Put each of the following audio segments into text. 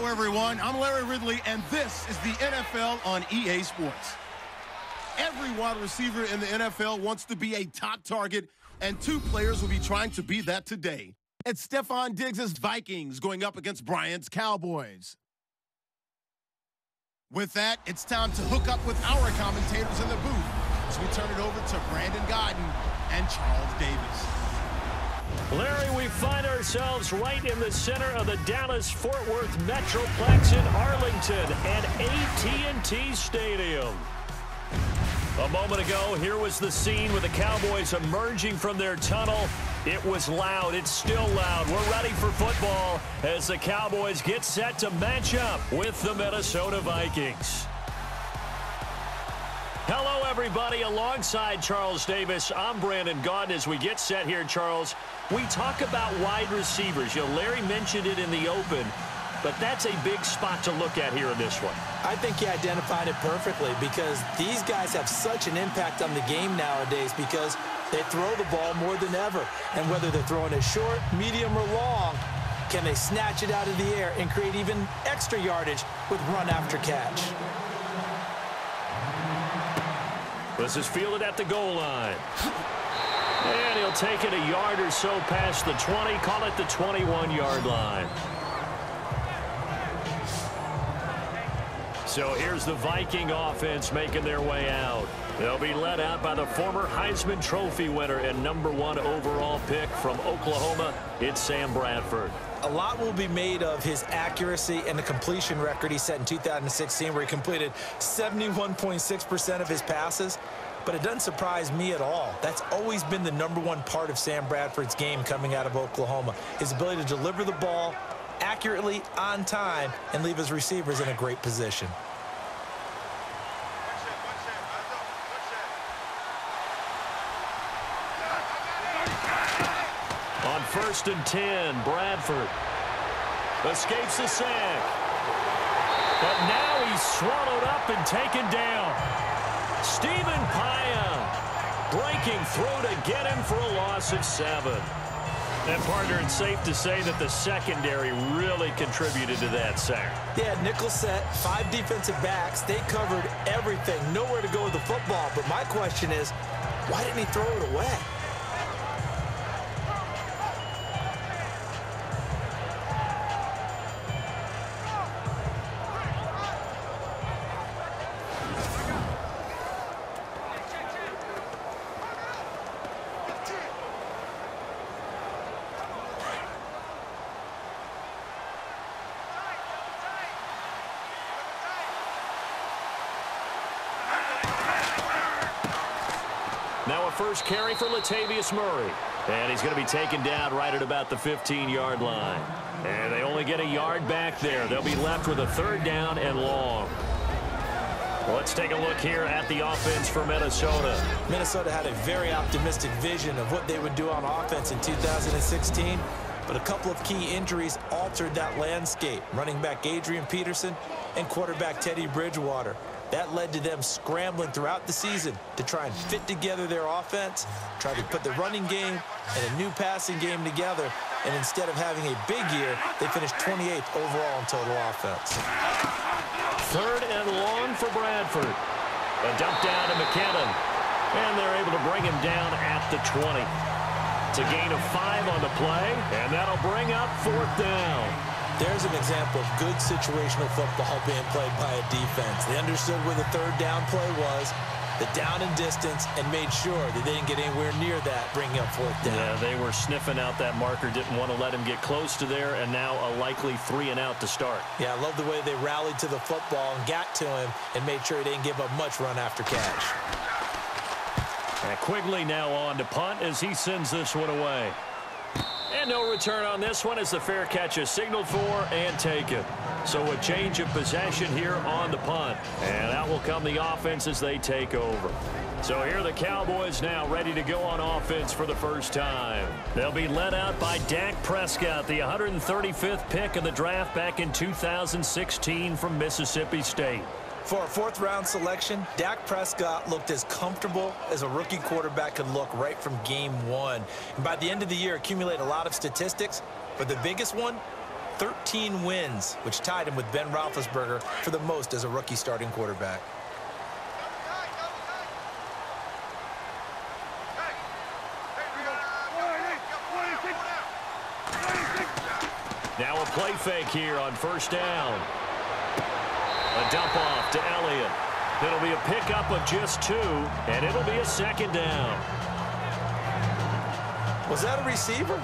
Hello, everyone. I'm Larry Ridley, and this is the NFL on EA Sports. Every wide receiver in the NFL wants to be a top target, and two players will be trying to be that today. It's Stephon Diggs' Vikings going up against Bryant's Cowboys. With that, it's time to hook up with our commentators in the booth as we turn it over to Brandon Godden and Charles Davis. Larry, we find ourselves right in the center of the Dallas-Fort Worth Metroplex in Arlington and AT&T Stadium. A moment ago, here was the scene with the Cowboys emerging from their tunnel. It was loud. It's still loud. We're ready for football as the Cowboys get set to match up with the Minnesota Vikings. Hello, everybody. Alongside Charles Davis, I'm Brandon Gaudin. As we get set here, Charles, we talk about wide receivers. You know, Larry mentioned it in the open, but that's a big spot to look at here in this one. I think he identified it perfectly because these guys have such an impact on the game nowadays because they throw the ball more than ever. And whether they're throwing it short, medium, or long, can they snatch it out of the air and create even extra yardage with run after catch? This is fielded at the goal line. And he'll take it a yard or so past the 20, call it the 21-yard line. So here's the Viking offense making their way out. They'll be led out by the former Heisman Trophy winner and #1 overall pick from Oklahoma. It's Sam Bradford. A lot will be made of his accuracy and the completion record he set in 2016 where he completed 71.6% of his passes. But it doesn't surprise me at all. That's always been the #1 part of Sam Bradford's game coming out of Oklahoma. His ability to deliver the ball accurately, on time, and leave his receivers in a great position. On 1st and 10, Bradford escapes the sack. But now he's swallowed up and taken down. Stephen Paya breaking through to get him for a loss of 7. And, partner, it's safe to say that the secondary really contributed to that sack. Yeah, nickel set, 5 defensive backs. They covered everything. Nowhere to go with the football. But my question is, why didn't he throw it away? Now a first carry for Latavius Murray. And he's going to be taken down right at about the 15-yard line. And they only get a yard back there. They'll be left with a 3rd down and long. Well, let's take a look here at the offense for Minnesota. Minnesota had a very optimistic vision of what they would do on offense in 2016. But a couple of key injuries altered that landscape. Running back Adrian Peterson and quarterback Teddy Bridgewater. That led to them scrambling throughout the season to try and fit together their offense, try to put the running game and a new passing game together, and instead of having a big year, they finished 28th overall in total offense. 3rd and long for Bradford. A dump down to McKinnon, and they're able to bring him down at the 20. It's a gain of 5 on the play, and that'll bring up 4th down. There's an example of good situational football being played by a defense. They understood where the 3rd down play was, the down and distance, and made sure that they didn't get anywhere near that, bringing up 4th down. Yeah, they were sniffing out that marker, didn't want to let him get close to there, and now a likely 3 and out to start. Yeah, I love the way they rallied to the football and got to him and made sure he didn't give up much run after catch. And Quigley now on to punt as he sends this one away. And no return on this one as the fair catch is signaled for and taken. So a change of possession here on the punt. And out will come the offense as they take over. So here are the Cowboys now ready to go on offense for the first time. They'll be led out by Dak Prescott, the 135th pick of the draft back in 2016 from Mississippi State. For a 4th-round selection, Dak Prescott looked as comfortable as a rookie quarterback could look right from game 1. And by the end of the year, accumulated a lot of statistics, but the biggest one, 13 wins, which tied him with Ben Roethlisberger for the most as a rookie starting quarterback. Now a play fake here on first down. A dump off to Elliott. It'll be a pickup of just 2, and it'll be a second down. Was that a receiver?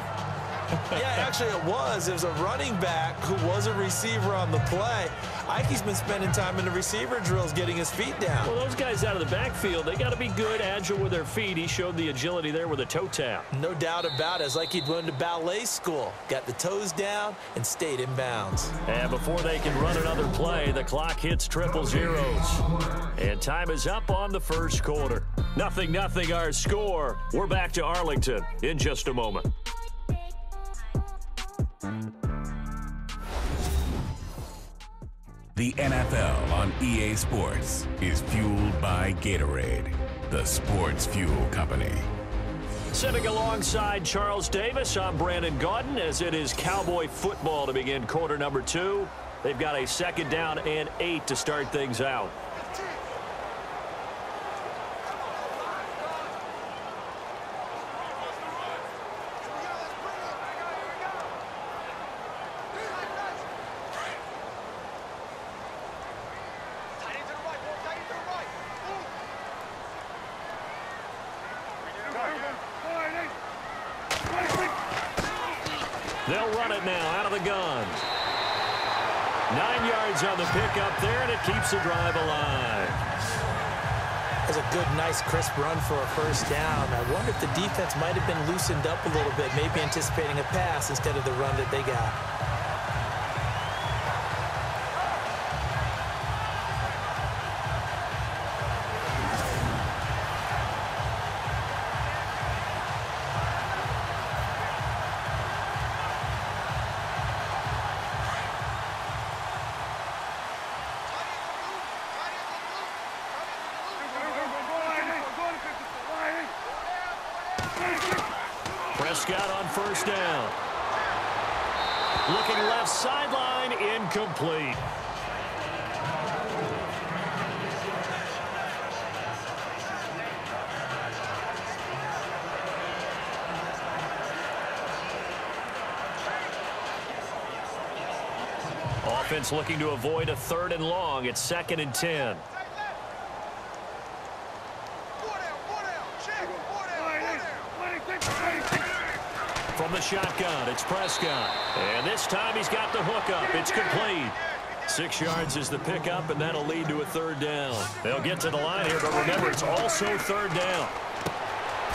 Yeah, actually it was. It was a running back who was a receiver on the play. Ike's been spending time in the receiver drills getting his feet down. Well, those guys out of the backfield, they got to be good, agile with their feet. He showed the agility there with a toe tap. No doubt about it. It's like he'd went to ballet school. Got the toes down and stayed in bounds. And before they can run another play, the clock hits triple zeros. And time is up on the first quarter. 0-0 our score. We're back to Arlington in just a moment. The NFL on EA Sports is fueled by Gatorade, the sports fuel company. Sitting alongside Charles Davis, I'm Brandon Gaudin as it is Cowboy football to begin quarter number 2. They've got a second down and 8 to start things out. They'll run it now out of the gun. 9 yards on the pickup there, and it keeps the drive alive. That's a good, nice, crisp run for a first down. I wonder if the defense might have been loosened up a little bit, maybe anticipating a pass instead of the run that they got. Prescott on first down. Looking left sideline, incomplete. Offense looking to avoid a 3rd and long. It's 2nd and 10. From the shotgun, it's Prescott. And this time he's got the hook up. It's complete. 6 yards is the pickup, and that'll lead to a 3rd down. They'll get to the line here, but remember, it's also 3rd down.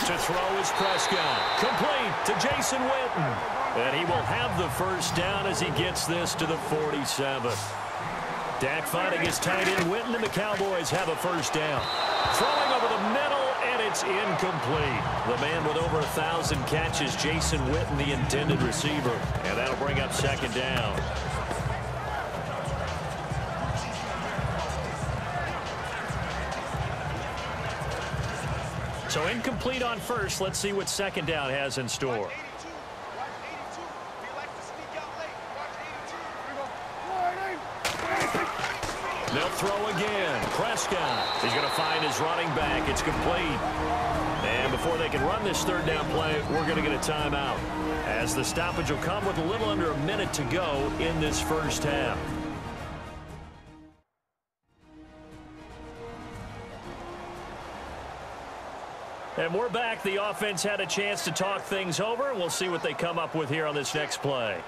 To throw is Prescott. Complete to Jason Witten. And he will have the first down as he gets this to the 47. Dak finding his tight end Witten, and the Cowboys have a first down. Throwing over the middle, and it's incomplete. The man with over 1,000 catches, Jason Witten, the intended receiver. And that'll bring up 2nd down. So incomplete on first. Let's see what 2nd down has in store. They'll throw again. Prescott. He's going to find his running back. It's complete. And before they can run this 3rd down play, we're going to get a timeout, as the stoppage will come with a little under a minute to go in this first half. And we're back. The offense had a chance to talk things over, and we'll see what they come up with here on this next play.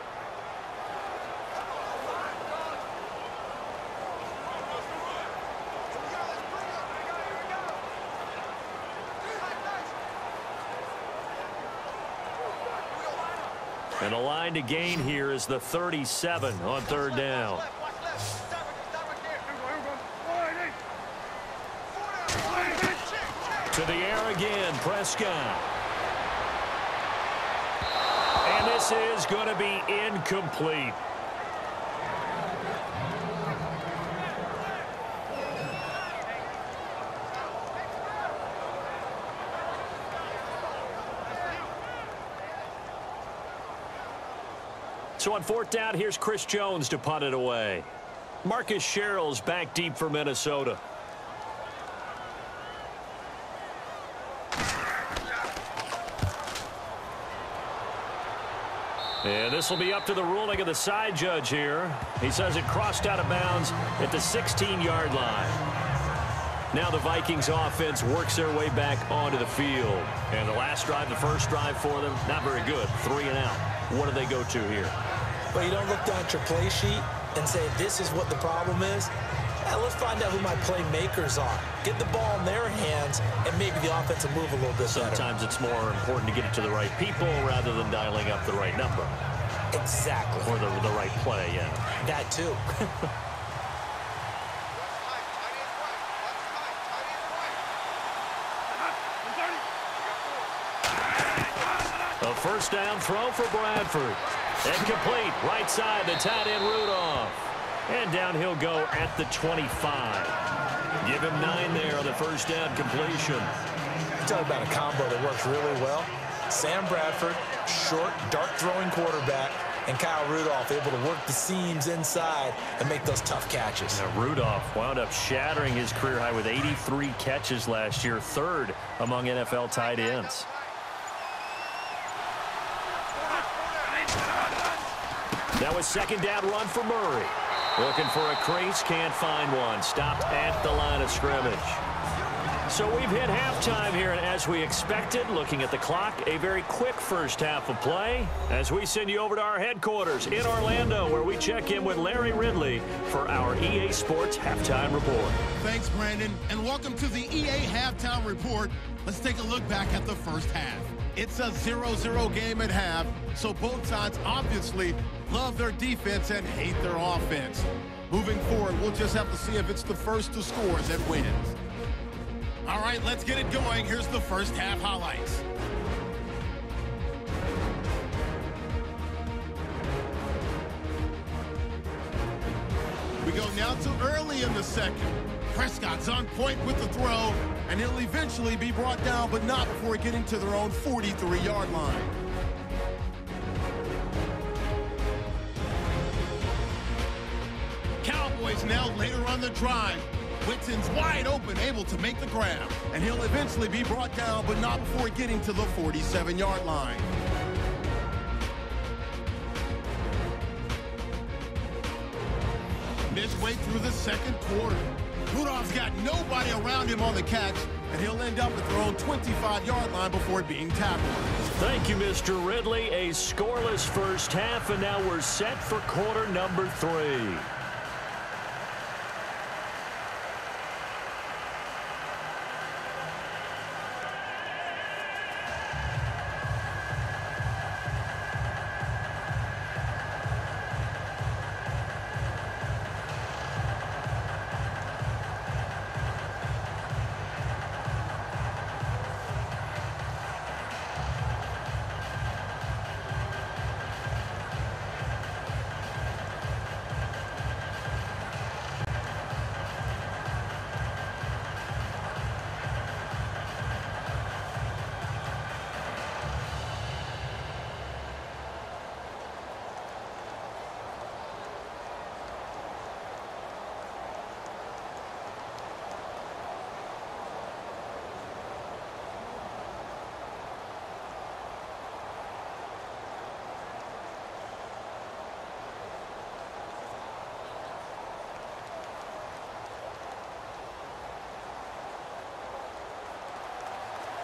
And the line to gain here is the 37 on 3rd down. To the air again, Prescott. And this is going to be incomplete. So on 4th down, here's Chris Jones to punt it away. Marcus Sherrill's back deep for Minnesota. And this will be up to the ruling of the side judge here. He says it crossed out of bounds at the 16-yard line. Now the Vikings offense works their way back onto the field. And the last drive, the first drive for them, not very good. 3 and out. What do they go to here? Well, you don't look down at your play sheet and say, this is what the problem is. Let's find out who my playmakers are. Get the ball in their hands, and maybe the offense will move a little bit better. Sometimes it's more important to get it to the right people rather than dialing up the right number. Exactly. Or the right play, yeah. That too. A first down throw for Bradford. And complete. Right side, the tight end Rudolph. And down he'll go at the 25. Give him 9 there on the first down completion. You talk about a combo that works really well. Sam Bradford, short, dart-throwing quarterback, and Kyle Rudolph able to work the seams inside and make those tough catches. Now, Rudolph wound up shattering his career high with 83 catches last year, 3rd among NFL tight ends. That was 2nd down run for Murray. Looking for a crease, can't find one. Stopped at the line of scrimmage. So we've hit halftime here, and as we expected, looking at the clock, a very quick first half of play as we send you over to our headquarters in Orlando, where we check in with Larry Ridley for our EA Sports Halftime Report. Thanks, Brandon, and welcome to the EA Halftime Report. Let's take a look back at the first half. It's a 0-0 game at half, so both sides obviously love their defense and hate their offense. Moving forward, we'll just have to see if it's the first to score that wins. All right, let's get it going. Here's the first half highlights. We go now to early in the second. Prescott's on point with the throw, and he'll eventually be brought down, but not before getting to their own 43-yard line. Cowboys now later on the drive. Whitten's wide open, able to make the grab, and he'll eventually be brought down, but not before getting to the 47-yard line. Midway through the second quarter, Rudolph's got nobody around him on the catch, and he'll end up at their own 25-yard line before being tackled. Thank you, Mr. Ridley. A scoreless first half, and now we're set for quarter number 3.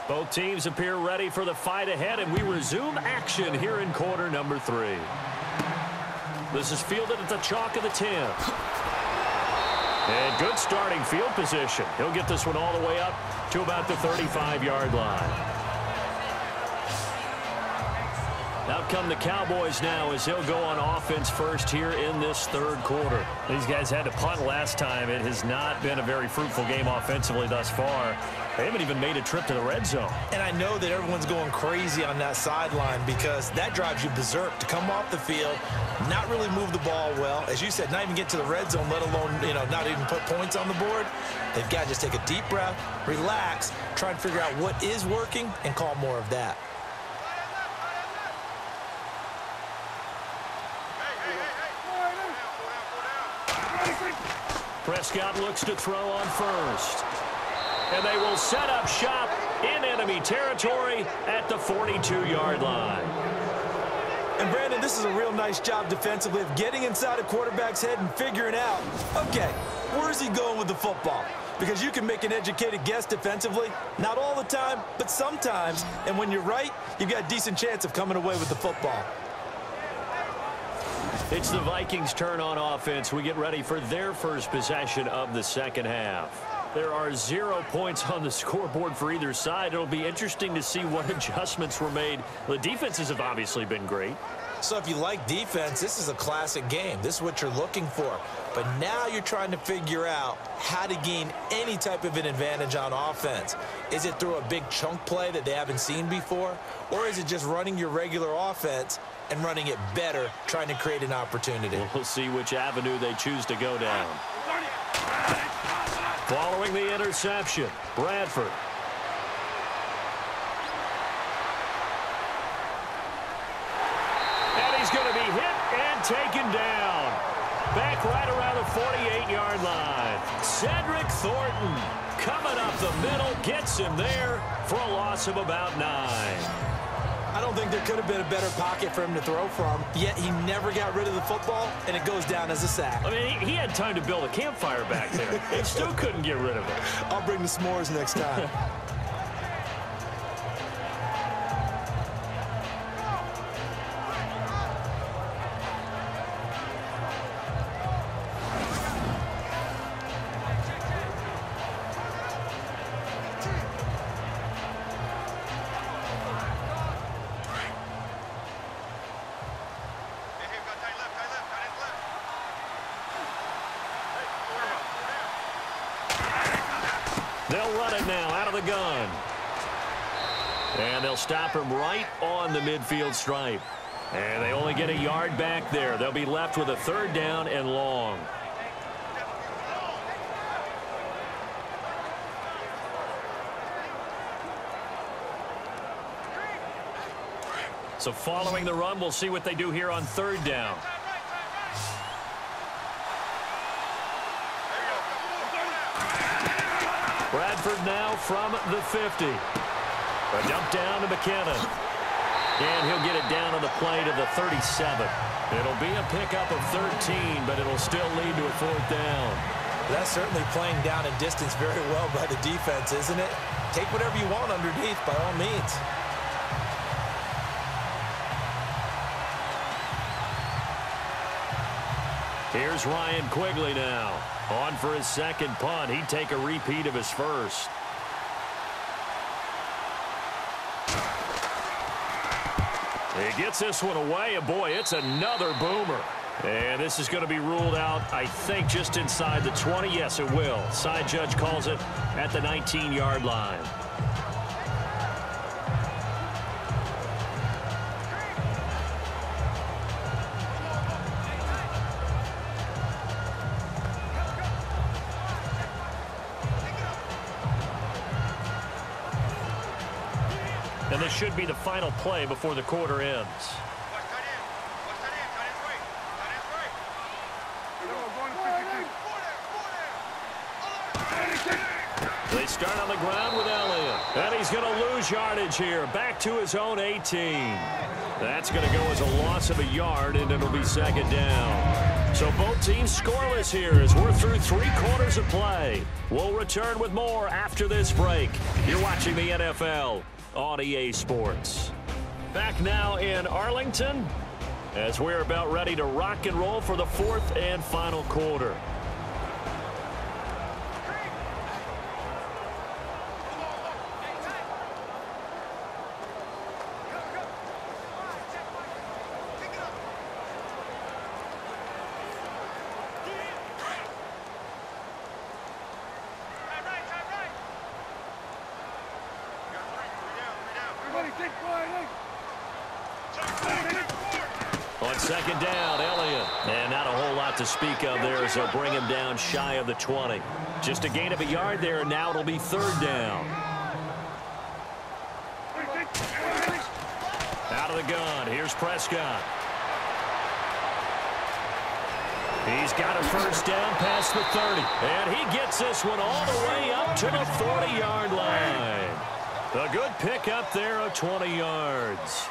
Both teams appear ready for the fight ahead, and we resume action here in quarter number 3. This is fielded at the chalk of the 10. And good starting field position. He'll get this one all the way up to about the 35-yard line. Out come the Cowboys now as he'll go on offense first here in this third quarter. These guys had to punt last time. It has not been a very fruitful game offensively thus far. They haven't even made a trip to the red zone. And I know that everyone's going crazy on that sideline because that drives you berserk to come off the field, not really move the ball well. As you said, not even get to the red zone, let alone, not even put points on the board. They've got to just take a deep breath, relax, try and figure out what is working, and call more of that. Prescott looks to throw on first. And they will set up shop in enemy territory at the 42-yard line. And, Brandon, this is a real nice job defensively of getting inside a quarterback's head and figuring out, okay, where's he going with the football? Because you can make an educated guess defensively. Not all the time, but sometimes. And when you're right, you've got a decent chance of coming away with the football. It's the Vikings' turn on offense. We get ready for their first possession of the second half. There are 0 points on the scoreboard for either side. It'll be interesting to see what adjustments were made. The defenses have obviously been great. So if you like defense, this is a classic game. This is what you're looking for. But now you're trying to figure out how to gain any type of an advantage on offense. Is it through a big chunk play that they haven't seen before? Or is it just running your regular offense and running it better, trying to create an opportunity? We'll see which avenue they choose to go down. Following the interception, Bradford. And he's going to be hit and taken down. Back right around the 48-yard line. Cedric Thornton coming up the middle, gets him there for a loss of about 9. I don't think there could have been a better pocket for him to throw from, yet he never got rid of the football, and it goes down as a sack. I mean, he had time to build a campfire back there. He still couldn't get rid of it. I'll bring the s'mores next time. They'll run it now out of the gun. And they'll stop him right on the midfield stripe. And they only get a yard back there. They'll be left with a 3rd down and long. So following the run, we'll see what they do here on 3rd down. Bradford now from the 50. A dump down to McKinnon. And he'll get it down on the play to the 37. It'll be a pickup of 13, but it'll still lead to a 4th down. That's certainly playing down and distance very well by the defense, isn't it? Take whatever you want underneath, by all means. Here's Ryan Quigley now. On for his 2nd punt. He'd take a repeat of his first. He gets this one away, and boy, it's another boomer. And this is going to be ruled out, I think, just inside the 20. Yes, it will. Side judge calls it at the 19-yard line. And this should be the final play before the quarter ends. They start on the ground with Elliott. And he's going to lose yardage here. Back to his own 18. That's going to go as a loss of a yard, and it'll be 2nd down. So both teams scoreless here as we're through 3 quarters of play. We'll return with more after this break. You're watching the NFL on EA Sports. Back now in Arlington as we're about ready to rock and roll for the 4th and final quarter. On 2nd down, Elliott. And not a whole lot to speak of there as they'll bring him down shy of the 20. Just a gain of a yard there, and now it'll be 3rd down. Out of the gun, here's Prescott. He's got a first down past the 30. And he gets this one all the way up to the 40-yard line. A good pickup there of 20 yards.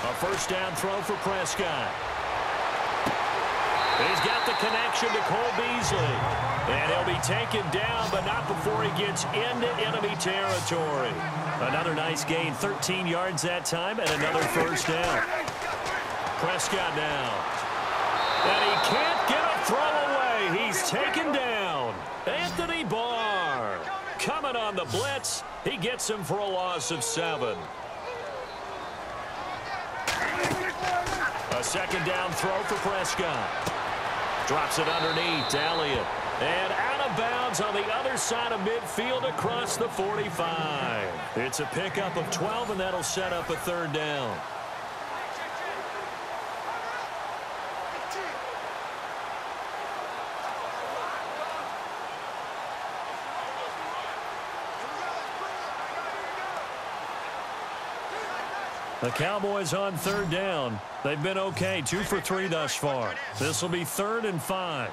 A first down throw for Prescott. He's got the connection to Cole Beasley. And he'll be taken down, but not before he gets into enemy territory. Another nice gain, 13 yards that time, and another first down. Prescott now. And he can't get a throw away. He's taken down. Anthony Barr coming on the blitz. He gets him for a loss of 7. A second down throw for Prescott. Drops it underneath to Elliott. And out of bounds on the other side of midfield across the 45. It's a pickup of 12, and that'll set up a third down. The Cowboys on third down. They've been okay, 2 for 3 thus far. This will be 3rd and 5.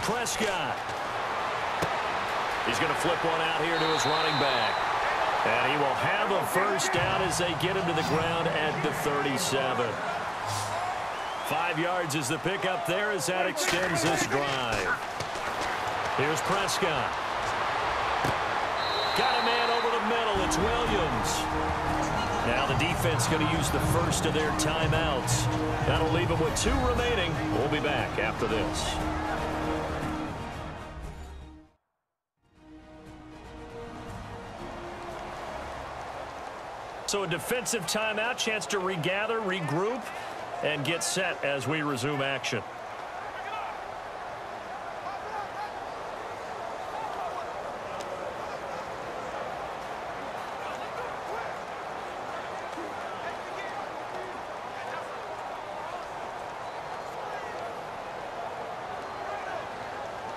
Prescott. He's going to flip one out here to his running back. And he will have a first down as they get him to the ground at the 37. 5 yards is the pickup there as that extends this drive. Here's Prescott. Got a man over the middle. It's Williams. Now the defense going to use the first of their timeouts. That'll leave them with 2 remaining. We'll be back after this. So a defensive timeout, chance to regather, regroup, and get set as we resume action.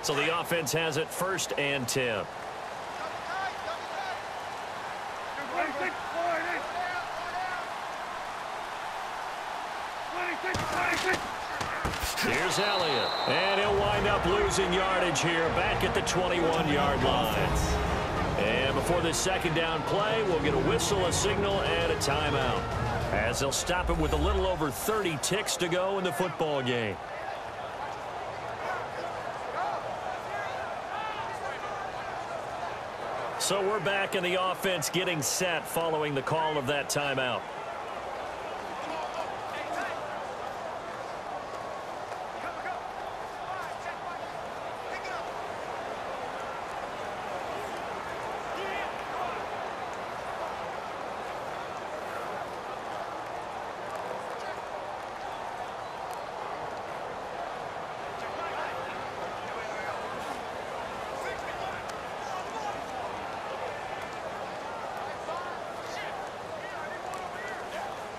So the offense has it 1st and 10. Here's Elliott. And he'll wind up losing yardage here back at the 21-yard line. And before this second down play, we'll get a whistle, a signal, and a timeout, as they'll stop it with a little over 30 ticks to go in the football game. So we're back in the offense getting set following the call of that timeout.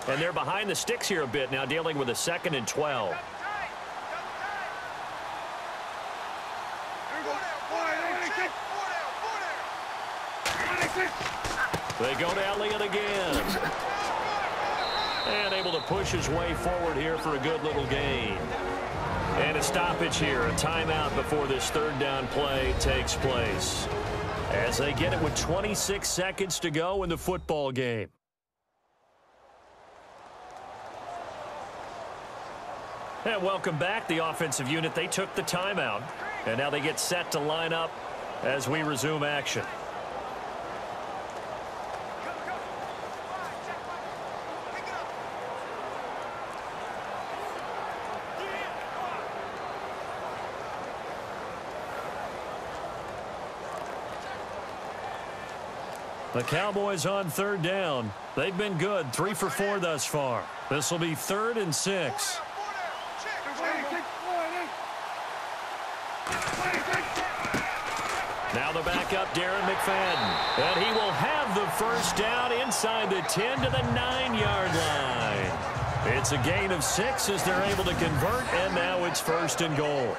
And they're behind the sticks here a bit now, dealing with a 2nd and 12. They go to Elliott again. And able to push his way forward here for a good little gain. And a stoppage here, a timeout before this 3rd down play takes place, as they get it with 26 seconds to go in the football game. And welcome back, the offensive unit. They took the timeout, and now they get set to line up as we resume action. The Cowboys on 3rd down. They've been good, 3 for 4 thus far. This will be 3rd and 6. Now the backup, Darren McFadden. And he will have the first down inside the 10 to the 9-yard line. It's a gain of 6 as they're able to convert, and now it's 1st and goal.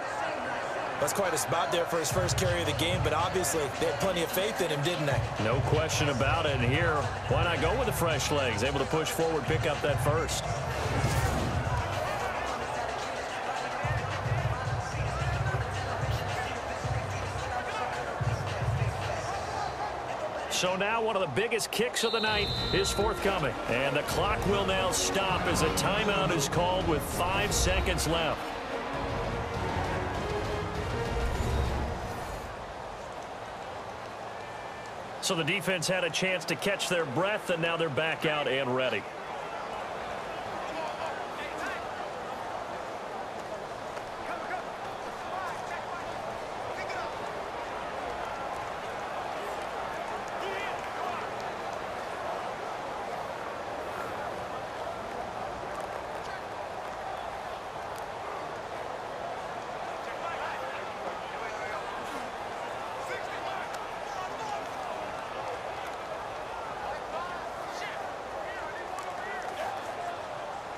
That's quite a spot there for his first carry of the game, but obviously they had plenty of faith in him, didn't they? No question about it. And here, why not go with the fresh legs? Able to push forward, pick up that first. So now one of the biggest kicks of the night is forthcoming. And the clock will now stop as a timeout is called with 5 seconds left. So the defense had a chance to catch their breath, and now they're back out and ready.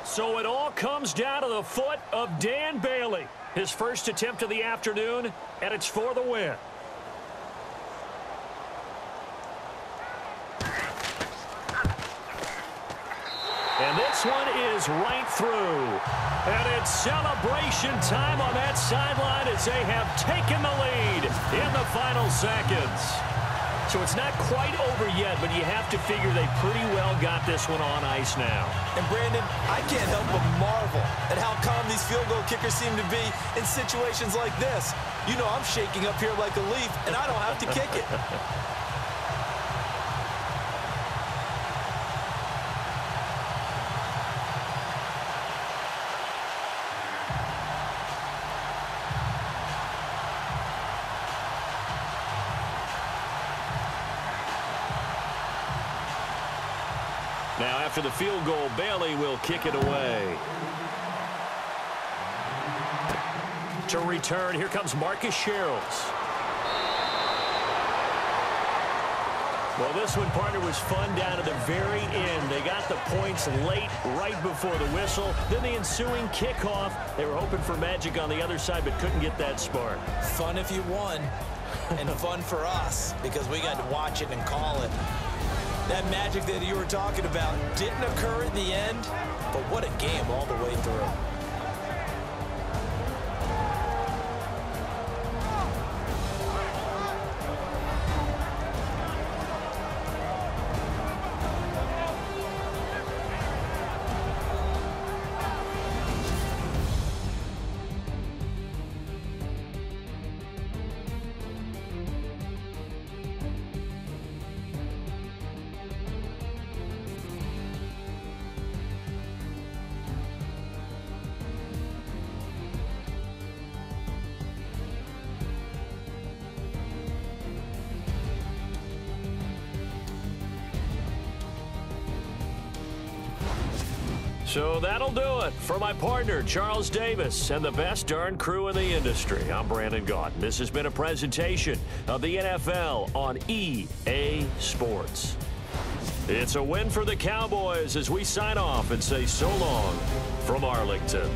So it all comes down to the foot of Dan Bailey. His first attempt of the afternoon, and it's for the win. And this one is right through. And it's celebration time on that sideline as they have taken the lead in the final seconds. So it's not quite over yet, but you have to figure they pretty well got this one on ice now. And Brandon, I can't help but marvel at how calm these field goal kickers seem to be in situations like this. You know I'm shaking up here like a leaf, and I don't have to kick it. Now, after the field goal, Bailey will kick it away. To return, here comes Marcus Sherrills. Well, this one, partner, was fun down to the very end. They got the points late, right before the whistle. Then the ensuing kickoff. They were hoping for magic on the other side, but couldn't get that spark. Fun if you won, and fun for us, because we got to watch it and call it. That magic that you were talking about didn't occur at the end, but what a game all the way through. So that'll do it for my partner, Charles Davis, and the best darn crew in the industry. I'm Brandon Gaudin. This has been a presentation of the NFL on EA Sports. It's a win for the Cowboys as we sign off and say so long from Arlington.